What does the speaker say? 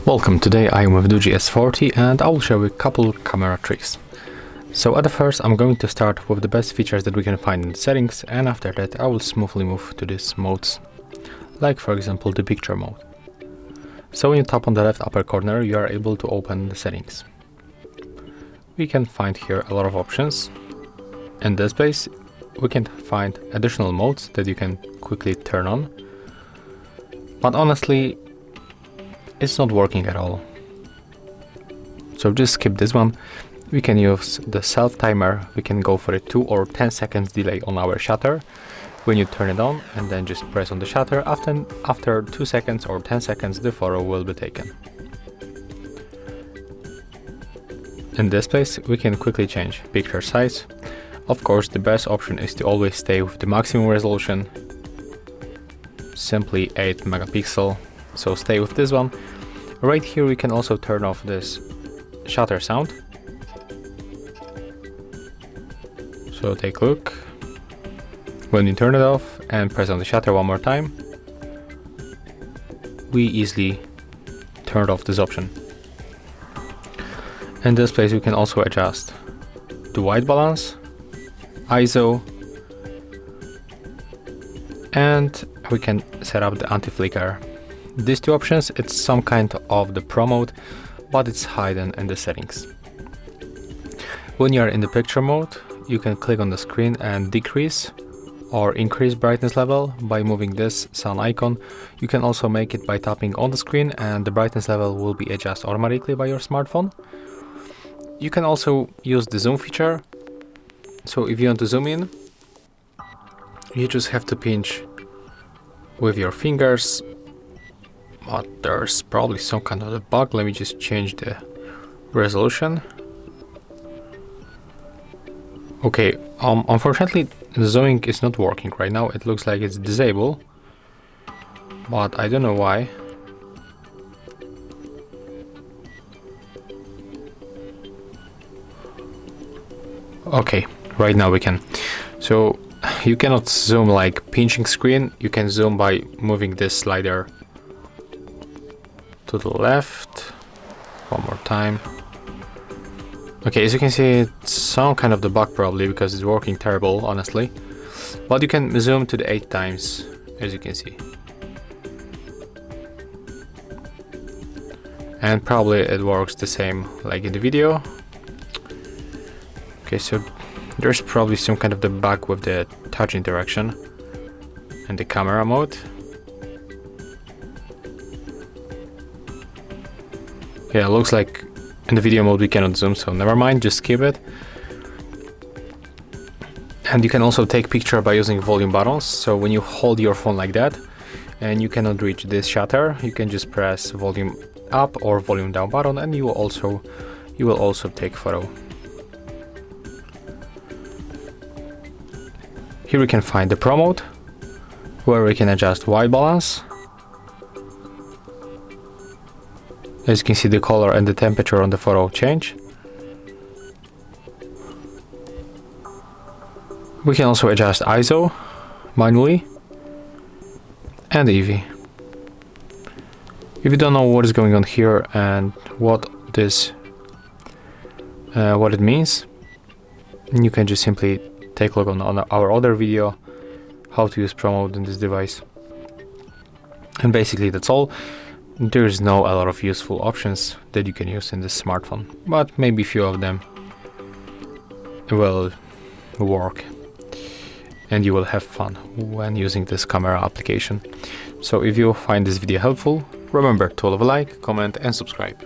Welcome, today I am with DOOGEE S40 and I will show you a couple camera tricks. So at the first I'm going to start with the best features that we can find in the settings, and after that I will smoothly move to these modes, like for example the picture mode. So when you tap on the left upper corner you are able to open the settings. We can find here a lot of options. In this place we can find additional modes that you can quickly turn on, but honestly it's not working at all. So just skip this one. We can use the self timer. We can go for a 2 or 10 seconds delay on our shutter when you turn it on, and then just press on the shutter. After 2 seconds or 10 seconds the photo will be taken. In this place we can quickly change picture size. Of course the best option is to always stay with the maximum resolution, simply 8 megapixel. So stay with this one. Right here we can also turn off this shutter sound. So take a look. When you turn it off and press on the shutter one more time, we easily turned off this option. In this place we can also adjust the white balance, ISO, and we can set up the anti-flicker. These two options, it's some kind of the pro mode, but it's hidden in the settings. When you are in the picture mode, you can click on the screen and decrease or increase brightness level by moving this sun icon. You can also make it by tapping on the screen and the brightness level will be adjusted automatically by your smartphone. You can also use the zoom feature. So if you want to zoom in, you just have to pinch with your fingers. But there's probably some kind of a bug. Let me just change the resolution. Okay, unfortunately the zooming is not working right now. It looks like it's disabled, but I don't know why. Okay, right now we can. So you cannot zoom like pinching screen. You can zoom by moving this slider to the left. One more time. Okay, as you can see, it's some kind of the bug probably because it's working terrible, honestly. But you can zoom to the 8 times, as you can see. And probably it works the same like in the video. Okay, so there's probably some kind of the bug with the touch interaction and the camera mode. Yeah, it looks like in the video mode we cannot zoom, so never mind, just skip it. And you can also take picture by using volume buttons. So when you hold your phone like that and you cannot reach this shutter, you can just press volume up or volume down button and you will also take photo. Here we can find the pro mode, where we can adjust white balance. As you can see, the color and the temperature on the photo change. We can also adjust ISO manually and EV. If you don't know what is going on here and what it means, you can just simply take a look on our other video, how to use pro mode in this device. And basically that's all. There's a lot of useful options that you can use in this smartphone, but maybe a few of them will work and you will have fun when using this camera application. So if you find this video helpful, remember to leave a like, comment and subscribe.